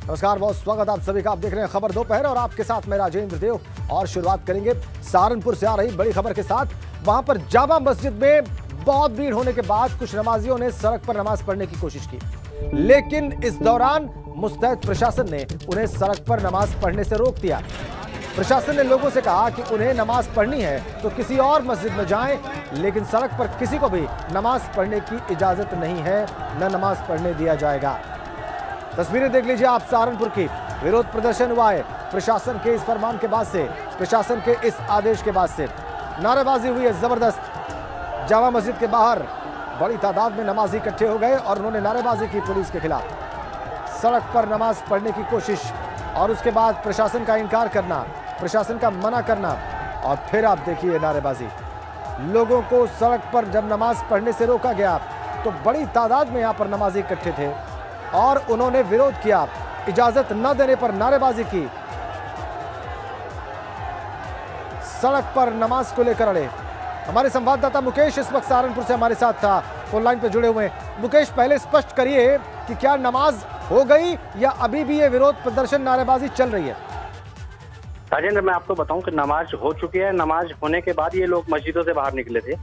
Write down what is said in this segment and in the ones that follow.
नमस्कार, बहुत स्वागत आप सभी का। आप देख रहे हैं खबर दोपहर और आपके साथ मैं राजेंद्र देव। और शुरुआत करेंगे सहारनपुर से आ रही बड़ी खबर के साथ। वहां पर जामा मस्जिद में बहुत भीड़ होने के बाद कुछ नमाजियों ने सड़क पर नमाज पढ़ने की कोशिश की, लेकिन इस दौरान मुस्तैद प्रशासन ने उन्हें सड़क पर नमाज पढ़ने से रोक दिया। प्रशासन ने लोगों से कहा कि उन्हें नमाज पढ़नी है तो किसी और मस्जिद में जाएं, लेकिन सड़क पर किसी को भी नमाज पढ़ने की इजाजत नहीं है, न नमाज पढ़ने दिया जाएगा। तस्वीरें देख लीजिए आप सहारनपुर की। विरोध प्रदर्शन हुआ है प्रशासन के इस फरमान के बाद से, प्रशासन के इस आदेश के बाद से। नारेबाजी हुई है जबरदस्त। जामा मस्जिद के बाहर बड़ी तादाद में नमाजी इकट्ठे हो गए और उन्होंने नारेबाजी की पुलिस के खिलाफ। सड़क पर नमाज पढ़ने की कोशिश और उसके बाद प्रशासन का इनकार करना, प्रशासन का मना करना, और फिर आप देखिए नारेबाजी। लोगों को सड़क पर जब नमाज पढ़ने से रोका गया तो बड़ी तादाद में यहां पर नमाजी इकट्ठे थे और उन्होंने विरोध किया, इजाजत न देने पर नारेबाजी की। सड़क पर नमाज को लेकर अड़े। हमारे संवाददाता मुकेश इस वक्त सहारनपुर से हमारे साथ था, फोन लाइन पर जुड़े हुए हैं। मुकेश, पहले स्पष्ट करिए कि क्या नमाज हो गई या अभी भी ये विरोध प्रदर्शन नारेबाजी चल रही है? राजेंद्र, मैं आपको बताऊं कि नमाज हो चुकी है। नमाज होने के बाद ये लोग मस्जिदों से बाहर निकले थे,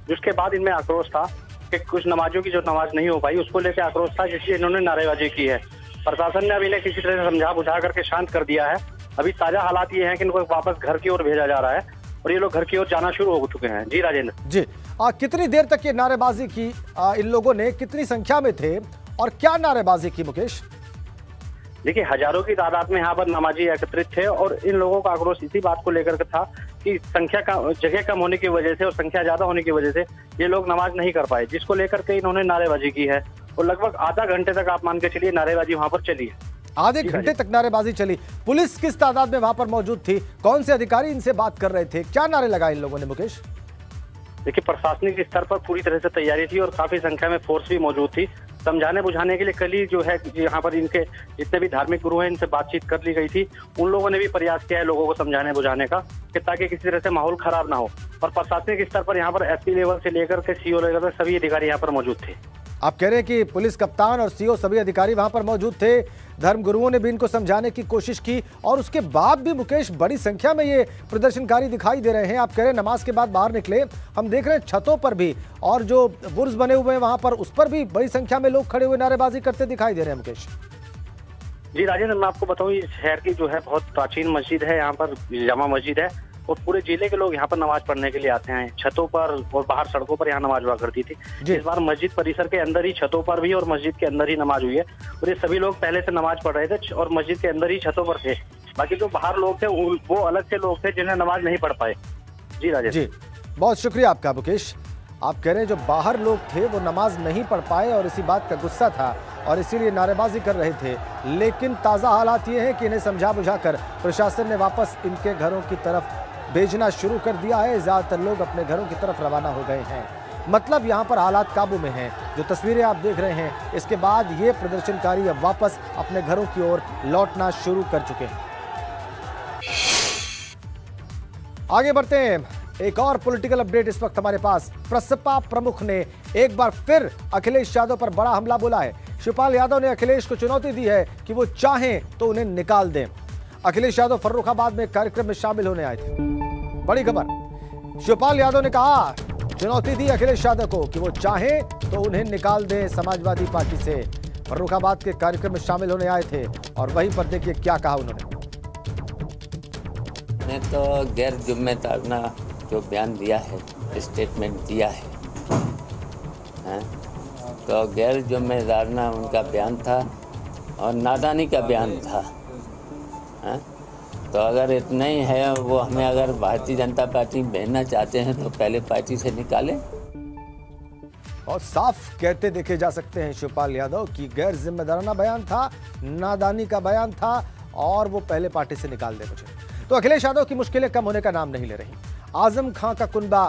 जिसके बाद इनमें आक्रोश था कि कुछ नमाजियों की जो नमाज नहीं हो पाई उसको लेकर आक्रोश था, जिससे इन्होंने नारेबाजी की है। प्रशासन ने अभी इन्हें किसी तरह से समझा बुझा करके शांत कर दिया है। अभी ताजा हालात ये हैं कि इनको वापस घर की ओर भेजा जा रहा है और ये लोग घर की ओर जाना शुरू हो चुके हैं। जी राजेंद्र जी, कितनी देर तक ये नारेबाजी की? इन लोगों ने कितनी संख्या में थे और क्या नारेबाजी की मुकेश? देखिए, हजारों की तादाद में यहाँ पर नमाजी एकत्रित थे और इन लोगों का आक्रोश इसी बात को लेकर के था कि संख्या का जगह कम होने की वजह से और संख्या ज्यादा होने की वजह से ये लोग नमाज नहीं कर पाए, जिसको लेकर के इन्होंने नारेबाजी की है। और लगभग आधा घंटे तक आप मान के चलिए नारेबाजी वहां पर चली है। आधे घंटे तक नारेबाजी चली। पुलिस किस तादाद में वहां पर मौजूद थी? कौन से अधिकारी इनसे बात कर रहे थे? क्या नारे लगाए इन लोगों ने मुकेश? देखिए, प्रशासनिक स्तर पर पूरी तरह से तैयारी थी और काफी संख्या में फोर्स भी मौजूद थी। समझाने बुझाने के लिए कल ही जो है यहाँ पर इनके जितने भी धार्मिक गुरु हैं इनसे बातचीत कर ली गई थी। उन लोगों ने भी प्रयास किया है लोगों को समझाने बुझाने का कि ताकि किसी तरह से माहौल खराब ना हो। और प्रशासनिक स्तर पर यहाँ पर एसपी लेवल से लेकर के सीओ लेवल तक सभी अधिकारी यहाँ पर मौजूद थे। आप कह रहे हैं कि पुलिस कप्तान और सीओ सभी अधिकारी वहां पर मौजूद थे। धर्म गुरुओं ने भी इनको समझाने की कोशिश की और उसके बाद भी मुकेश बड़ी संख्या में ये प्रदर्शनकारी दिखाई दे रहे हैं। आप कह रहे हैं नमाज के बाद बाहर निकले, हम देख रहे हैं छतों पर भी और जो बुर्ज बने हुए हैं वहां पर उस पर भी बड़ी संख्या में लोग खड़े हुए नारेबाजी करते दिखाई दे रहे हैं मुकेश। जी राजेंद्र, मैं आपको बताऊं, इस शहर की जो है बहुत प्राचीन मस्जिद है, यहाँ पर जामा मस्जिद है और पूरे जिले के लोग यहाँ पर नमाज पढ़ने के लिए आते हैं। छतों पर और बाहर सड़कों पर यहाँ नमाज हुआ करती थी। इस बार मस्जिद परिसर के अंदर ही छतों पर भी और मस्जिद के अंदर ही नमाज हुई है और ये सभी लोग पहले से नमाज पढ़ रहे थे और मस्जिद के अंदर ही छतों पर थे। बाकी जो बाहर लोग थे वो अलग से लोग थे जिन्हें नमाज नहीं पढ़ पाए। जी राजेंद्र जी, बहुत शुक्रिया आपका मुकेश। आप कह रहे हैं जो बाहर लोग थे वो नमाज नहीं पढ़ पाए और इसी बात का गुस्सा था और इसीलिए नारेबाजी कर रहे थे, लेकिन ताज़ा हालात ये हैं कि इन्हें समझा बुझाकर प्रशासन ने वापस इनके घरों की तरफ भेजना शुरू कर दिया है। ज़्यादातर लोग अपने घरों की तरफ रवाना हो गए हैं। मतलब यहाँ पर हालात काबू में हैं। जो तस्वीरें आप देख रहे हैं, इसके बाद ये प्रदर्शनकारी अब वापस अपने घरों की ओर लौटना शुरू कर चुके हैं। आगे बढ़ते हैं। एक और पॉलिटिकल अपडेट इस वक्त हमारे पास। प्रसपा प्रमुख ने एक बार फिर अखिलेश यादव पर बड़ा हमला बोला है। शिवपाल यादव ने अखिलेश को चुनौती दी है कि वो चाहें तो उन्हें निकाल दें। अखिलेश यादव फर्रुखाबाद में कार्यक्रम में शामिल होने आए थे। बड़ी खबर, शिवपाल यादव ने कहा, चुनौती दी अखिलेश यादव को कि वो चाहें तो उन्हें निकाल दें समाजवादी पार्टी से। फर्रुखाबाद के कार्यक्रम में शामिल होने आए थे और वहीं पर देखिए क्या कहा उन्होंने। ने तो गैर जिम्मेदाराना जो बयान दिया है, स्टेटमेंट दिया है, तो गैर जिम्मेदाराना उनका बयान था और नादानी का बयान था। तो अगर इतना ही है, वो हमें अगर भारतीय जनता पार्टी भेजना चाहते हैं तो पहले पार्टी से निकालें। और साफ कहते देखे जा सकते हैं शिवपाल यादव की गैर जिम्मेदाराना बयान था, नादानी का बयान था और वो पहले पार्टी से निकाल दे मुझे। तो अखिलेश यादव की मुश्किलें कम होने का नाम नहीं ले रही। आजम खां का कुनबा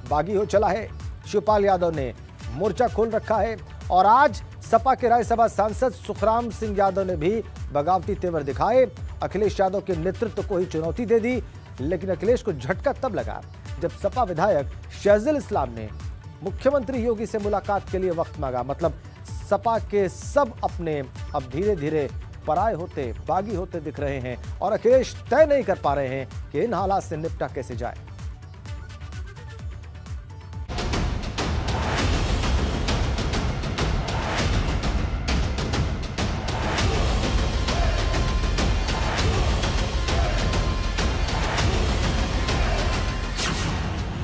बागी हो चला है। शिवपाल यादव ने मोर्चा खोल रखा है और आज सपा के राज्यसभा सांसद सुखराम सिंह यादव ने भी बगावती तेवर दिखाए। अखिलेश यादव के नेतृत्व को ही चुनौती दे दी, लेकिन अखिलेश को झटका तब लगा जब सपा विधायक शहजुल इस्लाम ने मुख्यमंत्री योगी से मुलाकात के लिए वक्त मांगा। मतलब सपा के सब अपने अब धीरे धीरे पराये होते, बागी होते दिख रहे हैं और अखिलेश तय नहीं कर पा रहे हैं कि इन हालात से निपटा कैसे जाए।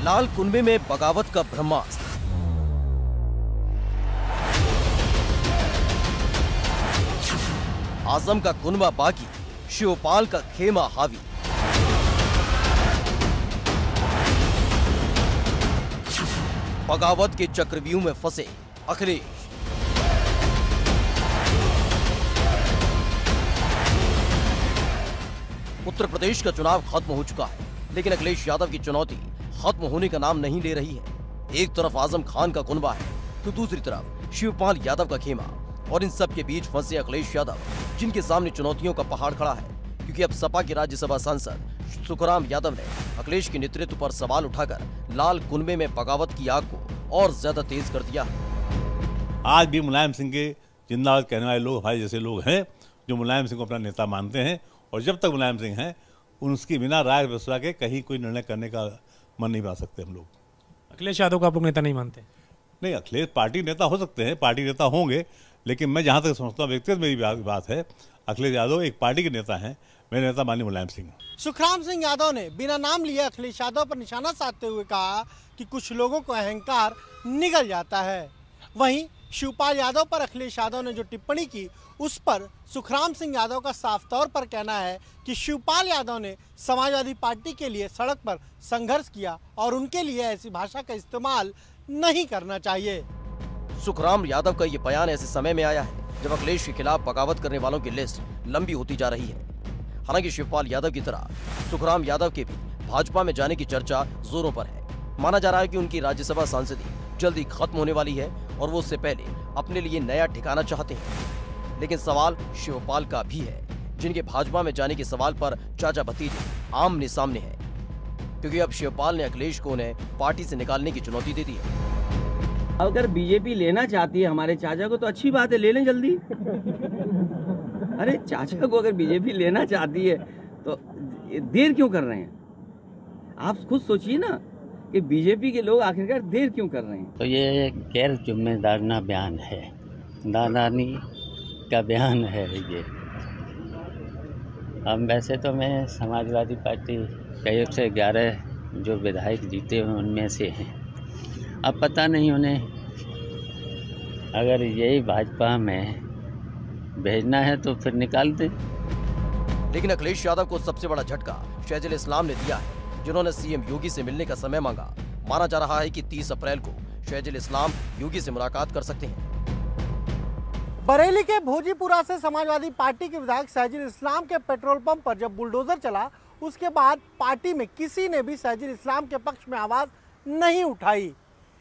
लाल कुनबे में बगावत का ब्रह्मास्त्र। आजम का कुनबा बागी, शिवपाल का खेमा हावी। बगावत के चक्रव्यूह में फंसे अखिलेश। उत्तर प्रदेश का चुनाव खत्म हो चुका है, लेकिन अखिलेश यादव की चुनौती खत्म होने का नाम नहीं ले रही है। एक तरफ आजम खान का कुनबा है तो दूसरी तरफ शिवपाल यादव का खेमा, और इन सब के बीच फंसे अखिलेश यादव, जिनके सामने चुनौतियों का पहाड़ खड़ा है। क्योंकि अब सपा के राज्यसभा सांसद सुखराम यादव ने अखिलेश के नेतृत्व पर सवाल उठाकर लाल कुनबे में बगावत की आग को और ज्यादा तेज कर दिया है। आज भी मुलायम सिंह के जिंदाबाद कहने वाले लोग हमारे जैसे लोग हैं जो मुलायम सिंह को अपना नेता मानते हैं, और जब तक मुलायम सिंह हैं उनकी बिना राय विश्वास के कहीं कोई निर्णय करने का मन नहीं बना सकते हम लोग। अखिलेश यादव को आप लोग नेता नहीं मानते? नहीं, अखिलेश पार्टी नेता हो सकते हैं, पार्टी नेता होंगे, लेकिन मैं जहां तक समझता हूँ, व्यक्तिगत मेरी बात है, अखिलेश यादव एक पार्टी के नेता हैं, मेरे नेता माननीय मुलायम सिंह। सुखराम सिंह यादव ने बिना नाम लिए अखिलेश यादव पर निशाना साधते हुए कहा कि कुछ लोगों को अहंकार निगल जाता है। वहीं शिवपाल यादव पर अखिलेश यादव ने जो टिप्पणी की, उस पर सुखराम सिंह यादव का साफ तौर पर कहना है कि शिवपाल यादव ने समाजवादी पार्टी के लिए सड़क पर संघर्ष किया और उनके लिए ऐसी भाषा का इस्तेमाल नहीं करना चाहिए। सुखराम यादव का ये बयान ऐसे समय में आया है जब अखिलेश के खिलाफ बगावत करने वालों की लिस्ट लंबी होती जा रही है। हालांकि शिवपाल यादव की तरह सुखराम यादव के भी भाजपा में जाने की चर्चा जोरों पर है। माना जा रहा है कि उनकी राज्यसभा सांसदी जल्दी खत्म होने वाली है और वो उससे पहले अपने लिए नया ठिकाना चाहते हैं। लेकिन सवाल शिवपाल का भी है, जिनके भाजपा में जाने के सवाल पर चाचा भतीजे आमने सामने हैं, क्योंकि अब शिवपाल ने अखिलेश को उन्हें पार्टी से निकालने की चुनौती दे दी है। अगर बीजेपी लेना चाहती है हमारे चाचा को तो अच्छी बात है, ले लें जल्दी। अरे चाचा को अगर बीजेपी लेना चाहती है तो देर क्यों कर रहे हैं? आप खुद सोचिए ना कि बीजेपी के लोग आखिरकार देर क्यों कर रहे हैं। तो ये गैर जिम्मेदाराना बयान है, दादानी का बयान है ये। अब वैसे तो मैं समाजवादी पार्टी का 111 जो विधायक जीते हैं उनमें से हैं। अब पता नहीं उन्हें अगर यही भाजपा में भेजना है तो फिर निकाल दें। लेकिन अखिलेश यादव को सबसे बड़ा झटका शहजुल इस्लाम ने दिया है, जिन्होंने सीएम योगी से मिलने का समय मांगा। माना जा रहा है कि 30 अप्रैल को शहजुल इस्लाम योगी से मुलाकात कर सकते हैं। बरेली के भोजीपुरा से समाजवादी पार्टी के विधायक शहजुल इस्लाम के पेट्रोल पंप पर जब बुलडोजर चला, उसके बाद पार्टी में किसी ने भी शहजुल इस्लाम के पक्ष में आवाज नहीं उठाई।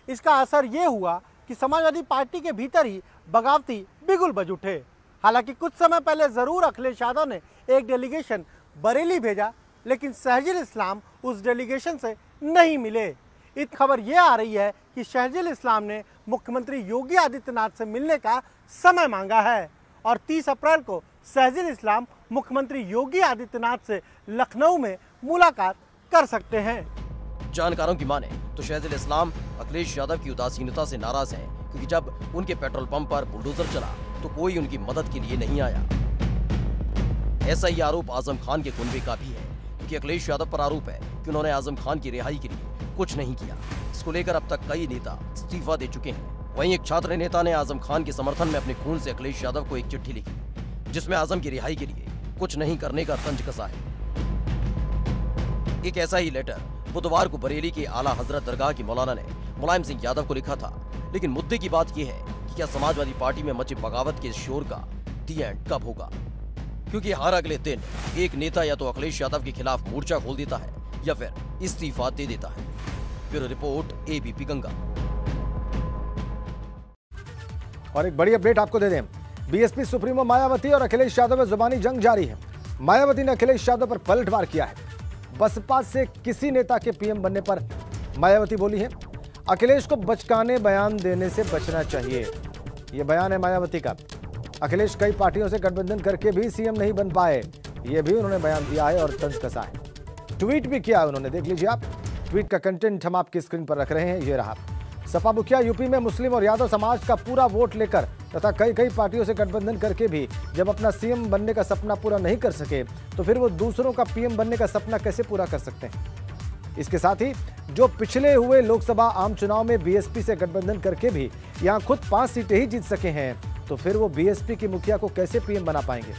इसका असर ये हुआ कि समाजवादी पार्टी के भीतर ही बगावती बिगुल बज उठे। हालांकि कुछ समय पहले जरूर अखिलेश यादव ने एक डेलीगेशन बरेली भेजा, लेकिन शहजुल इस्लाम उस डेलीगेशन से नहीं मिले। एक खबर ये आ रही है कि शहजुल इस्लाम ने मुख्यमंत्री योगी आदित्यनाथ से मिलने का समय मांगा है और 30 अप्रैल को शहजुल इस्लाम मुख्यमंत्री योगी आदित्यनाथ से लखनऊ में मुलाकात कर सकते हैं। जानकारों की माने तो शहजुल इस्लाम अखिलेश यादव की उदासीनता से नाराज हैं, क्योंकि जब उनके पेट्रोल पंप पर बुलडोजर चला तो कोई उनकी मदद के लिए नहीं आया। ऐसा ही आरोप आजम खान के कुनबे का भी है, क्योंकि अखिलेश यादव पर आरोप है कि उन्होंने आजम खान की रिहाई के लिए कुछ नहीं किया। इसको लेकर अब तक कई नेता इस्तीफा दे चुके हैं। वहीं एक छात्र नेता ने आजम खान के समर्थन में अपने खून से अखिलेश यादव को एक चिट्ठी लिखी, जिसमें आजम की रिहाई के लिए कुछ नहीं करने का तंज कसा है। एक ऐसा ही लेटर बुधवार को बरेली के आला हजरत दरगाह की मौलाना ने मुलायम सिंह यादव को लिखा था। लेकिन मुद्दे की बात यह है कि क्या समाजवादी पार्टी में मची बगावत के शोर का दी एंड कब होगा, क्योंकि हर अगले दिन एक नेता या तो अखिलेश यादव के खिलाफ मोर्चा खोल देता है या फिर इस्तीफा दे देता है। Bureau report, ABP Ganga. और एक बड़ी अपडेट आपको दे दें, बीएसपी सुप्रीमो मायावती और अखिलेश यादव में जुबानी जंग जारी है। मायावती ने अखिलेश यादव पर पलटवार किया है। बसपा से किसी नेता के पीएम बनने पर मायावती बोली है, अखिलेश को बचकाने बयान देने से बचना चाहिए। यह बयान है मायावती का। अखिलेश कई पार्टियों से गठबंधन करके भी सीएम नहीं बन पाए, ये भी उन्होंने बयान दिया है और तंज कसा है। ट्वीट भी किया है उन्होंने, देख लीजिए आप। ट्वीट का कंटेंट हम आपकी स्क्रीन पर रख रहे हैं, ये रहा। सपा मुखिया यूपी में मुस्लिम और यादव समाज का पूरा वोट लेकर तथा कई पार्टियों से गठबंधन करके भी जब अपना सीएम बनने का सपना पूरा नहीं कर सके तो फिर वो दूसरों का पीएम बनने का सपना कैसे पूरा कर सकते हैं। इसके साथ ही जो पिछले हुए लोकसभा आम चुनाव में बीएसपी से गठबंधन करके भी यहां खुद 5 सीटें ही जीत सके हैं, तो फिर वो बीएसपी की मुखिया को कैसे पीएम बना पाएंगे।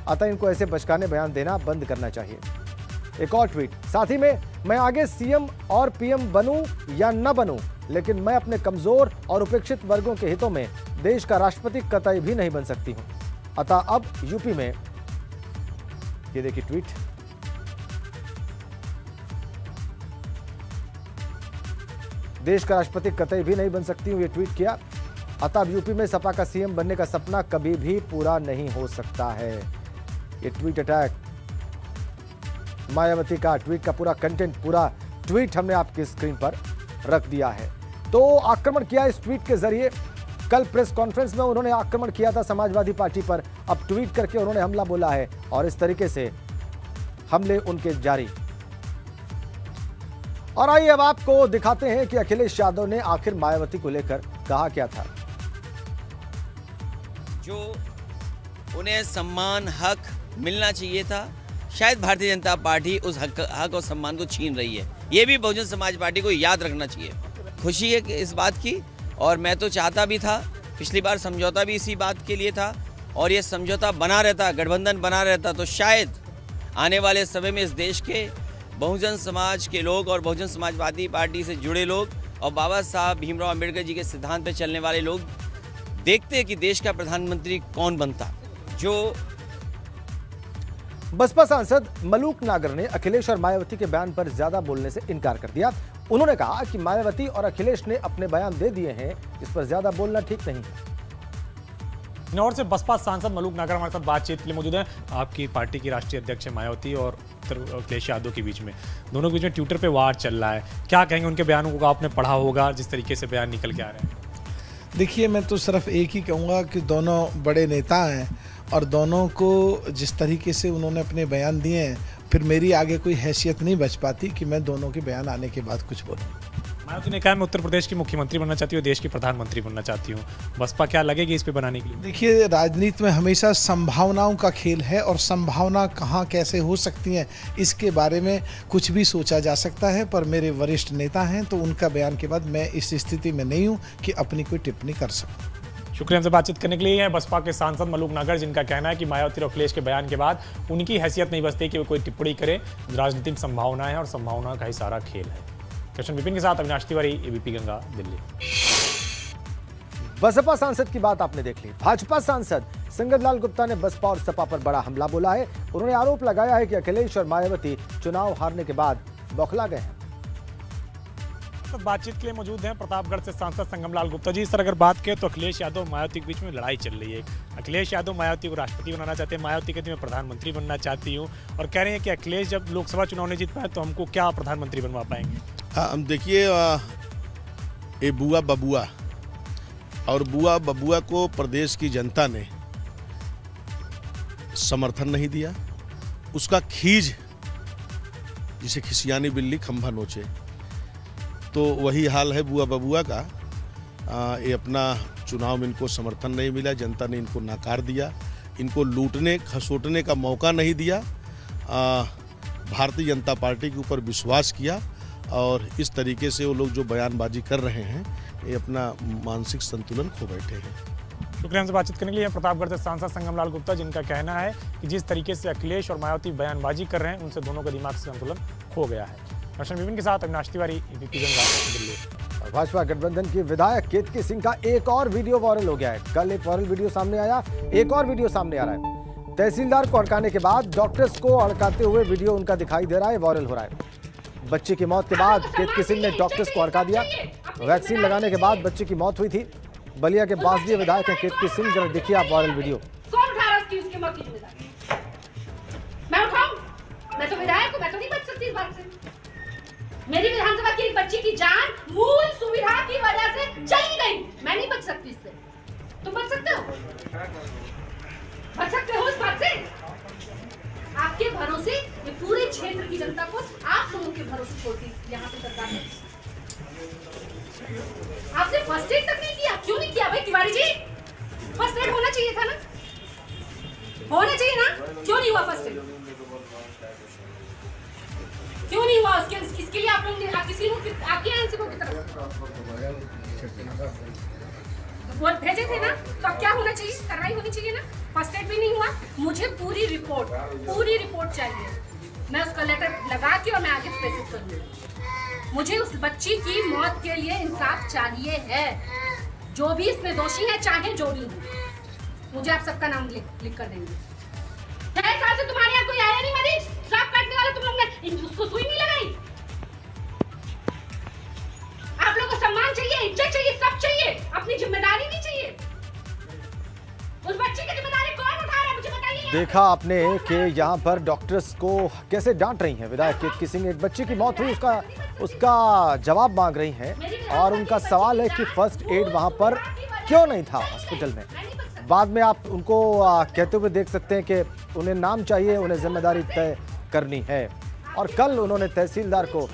अतः इनको ऐसे बचकाने बयान देना बंद करना चाहिए। एक और ट्वीट साथ ही में, मैं आगे सीएम और पीएम बनूं या न बनूं, लेकिन मैं अपने कमजोर और उपेक्षित वर्गों के हितों में देश का राष्ट्रपति कतई भी नहीं बन सकती हूं। अतः अब यूपी में, ये देखिए ट्वीट, देश का राष्ट्रपति कतई भी नहीं बन सकती हूं, ये ट्वीट किया। अतः अब यूपी में सपा का सीएम बनने का सपना कभी भी पूरा नहीं हो सकता है। ये ट्वीट अटैक मायावती का, ट्वीट का पूरा कंटेंट, पूरा ट्वीट हमने आपकी स्क्रीन पर रख दिया है। तो आक्रमण किया इस ट्वीट के जरिए। कल प्रेस कॉन्फ्रेंस में उन्होंने आक्रमण किया था समाजवादी पार्टी पर, अब ट्वीट करके उन्होंने हमला बोला है और इस तरीके से हमले उनके जारी। और आइए अब आपको दिखाते हैं कि अखिलेश यादव ने आखिर मायावती को लेकर कहा क्या था। जो उन्हें सम्मान, हक मिलना चाहिए था, शायद भारतीय जनता पार्टी उस हक और सम्मान को छीन रही है। ये भी बहुजन समाज पार्टी को याद रखना चाहिए। खुशी है इस बात की, और मैं तो चाहता भी था, पिछली बार समझौता भी इसी बात के लिए था, और ये समझौता बना रहता, गठबंधन बना रहता, तो शायद आने वाले समय में इस देश के बहुजन समाज के लोग और बहुजन समाजवादी पार्टी से जुड़े लोग और बाबा साहब भीमराव अंबेडकर जी के सिद्धांत पर चलने वाले लोग देखते कि देश का प्रधानमंत्री कौन बनता। जो बसपा सांसद मलूक नागर ने अखिलेश और मायावती के बयान पर ज्यादा बोलने से इनकार कर दिया। उन्होंने कहा कि मायावती और अखिलेश ने अपने बयान दे दिए हैं, इस पर ज्यादा बोलना ठीक नहीं है। इंदौर से बसपा सांसद मलूक नागर हमारे साथ बातचीत के लिए मौजूद है। आपकी पार्टी की राष्ट्रीय अध्यक्ष मायावती और अखिलेश यादव के बीच में, दोनों के बीच में ट्विटर पे वार चल रहा है, क्या कहेंगे? उनके बयानों को आपने पढ़ा होगा, जिस तरीके से बयान निकल के आ रहे हैं। देखिए, मैं तो सिर्फ एक ही कहूँगा कि दोनों बड़े नेता हैं और दोनों को जिस तरीके से उन्होंने अपने बयान दिए हैं, फिर मेरी आगे कोई हैसियत नहीं बच पाती कि मैं दोनों के बयान आने के बाद कुछ बोलूं। मायावती ने कहा मैं उत्तर प्रदेश की मुख्यमंत्री बनना चाहती हूँ, देश की प्रधानमंत्री बनना चाहती हूँ। बसपा क्या लगेगी इस पे बनाने के लिए? देखिए, राजनीति में हमेशा संभावनाओं का खेल है और संभावना कहाँ कैसे हो सकती हैं इसके बारे में कुछ भी सोचा जा सकता है, पर मेरे वरिष्ठ नेता हैं तो उनका बयान के बाद मैं इस स्थिति में नहीं हूँ कि अपनी कोई टिप्पणी कर सकूँ। शुक्रिया हमसे बातचीत करने के लिए। बसपा के सांसद मलूक नागर, जिनका कहना है कि मायावती और अखिलेश के बयान के बाद उनकी हैसियत नहीं बचती कि वो कोई टिप्पणी करे। राजनीतिक संभावना है और संभावना का ही सारा खेल है। कृष्ण विपिन के साथ अविनाश तिवारी, एबीपी गंगा, दिल्ली। बसपा सांसद की बात आपने देख ली। भाजपा सांसद संगमलाल गुप्ता ने बसपा और सपा पर बड़ा हमला बोला है। उन्होंने आरोप लगाया है कि अखिलेश और मायावती चुनाव हारने के बाद बौखला गए हैं। तो बातचीत के लिए मौजूद हैं प्रतापगढ़ से सांसद संगमलाल गुप्ता जी। सर, अगर बात करें तो अखिलेश यादव और मायावती के बीच में लड़ाई चल रही है। अखिलेश यादव मायावती को राष्ट्रपति बनाना चाहते हैं, मायावती कहती मैं प्रधानमंत्री बनना चाहती हूँ, और कह रहे हैं कि अखिलेश जब लोकसभा चुनाव नहीं जीत पाए तो हमको क्या प्रधानमंत्री बनवा पाएंगे। हम देखिए, ये बुआ बबुआ और बुआ बबुआ को प्रदेश की जनता ने समर्थन नहीं दिया। उसका खीज, जिसे खिसियानी बिल्ली खंभा नोचे, तो वही हाल है बुआ बबुआ का। ये अपना चुनाव में इनको समर्थन नहीं मिला, जनता ने इनको नकार दिया, इनको लूटने खसोटने का मौका नहीं दिया। भारतीय जनता पार्टी के ऊपर विश्वास किया और इस तरीके से वो लोग जो बयानबाजी कर रहे हैं, ये अपना मानसिक संतुलन खो बैठे हैं। शुक्रिया हमसे बातचीत करने के लिए। प्रतापगढ़ से सांसद संगमलाल गुप्ता, जिनका कहना है कि जिस तरीके से अखिलेश और मायावती बयानबाजी कर रहे हैं, उनसे दोनों का दिमाग से संतुलन खो गया है। कृष्ण विपिन के साथ अविनाश तिवारी, एबीपी गंगा, दिल्ली। भाजपा गठबंधन की विधायक केतकी सिंह का एक और वीडियो वायरल हो गया है। कल एक वायरल वीडियो सामने आया, एक और वीडियो सामने आ रहा है। तहसीलदार को हड़काने के बाद डॉक्टर्स को हड़काते हुए वीडियो उनका दिखाई दे रहा है, वायरल हो रहा है। बच्चे की मौत के बाद केतकी सिंह ने डॉक्टर्स को हड़का दिया। वैक्सीन लगाने के बाद बच्चे की मौत हुई थी। बलिया के बासडीह विधायक हैं केतकी सिंह। जरा देखिए आप वायरल वीडियो। कौन उठा रहा है उसकी मौत की जिम्मेदारी? मैं उठाऊं? मैं तो विधायक हूं, मैं तो नहीं बच सकती इस बात से। मेरी विधानसभा की एक बच्ची की जान मूल सुविधा की वजह से चली गई, मैं नहीं बच सकती इससे। तुम बच सकते हो? बच सकते हो इस बात से? आपके भरोसे ये पूरे क्षेत्र की जनता को आप लोगों के भरोसे छोड़ती यहाँ पे सरकार ने। आपने फर्स्ट एड तक नहीं किया, क्यों नहीं किया भाई तिवारी जी? फर्स्ट एड होना चाहिए था ना, होना चाहिए ना, क्यों नहीं हुआ फर्स्ट एड? क्यों नहीं हुआ? इसके लिए आप लोग आपके एनसी को की तरफ वो भेजे थे ना, तो अब क्या होना चाहिए? कार्रवाई होनी चाहिए ना। फर्स्ट एड भी नहीं हुआ। मुझे पूरी रिपोर्ट चाहिए। मैं उसका लेटर लगा के और मैं आगे प्रेसिड करूंगी। मुझे उस बच्ची की मौत के लिए इंसाफ चाहिए है। जो भी इसमें दोषी है, चाहे जो भी हो, मुझे आप सबका नाम लिख कर देंगे। 6 साल से तुम्हारे यहाँ कोई आया नहीं मरीज, सांप काटने वाला तुम लोग ने उसको सुई नहीं लगाई। आप लोगों को सम्मान चाहिए, इज्जत चाहिए, सब चाहिए, अपनी जिम्मेदारी नहीं चाहिए। उस बच्ची की जिम्मेदारी कौन उठा रहा है, मुझे बताइए। देखा आपने कि यहाँ पर डॉक्टर्स को कैसे डांट रही हैं विधायक केतकी सिंह। एक बच्ची की मौत हुई, उसका जवाब मांग रही हैं और उनका सवाल है कि फर्स्ट एड वहाँ पर क्यों नहीं था हॉस्पिटल में। बाद में आप उनको कहते हुए देख सकते हैं कि उन्हें नाम चाहिए, उन्हें जिम्मेदारी तय करनी है। और कल उन्होंने तहसीलदार को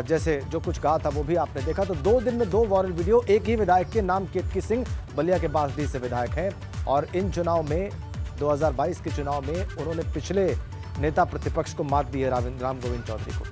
जैसे जो कुछ कहा था वो भी आपने देखा। तो 2 दिन में 2 वायरल वीडियो। एक ही विधायक के नाम केतकी सिंह बलिया के बांसडीह से विधायक हैं और इन चुनाव में 2022 के चुनाव में उन्होंने पिछले नेता प्रतिपक्ष को मात दी है राम गोविंद चौधरी को।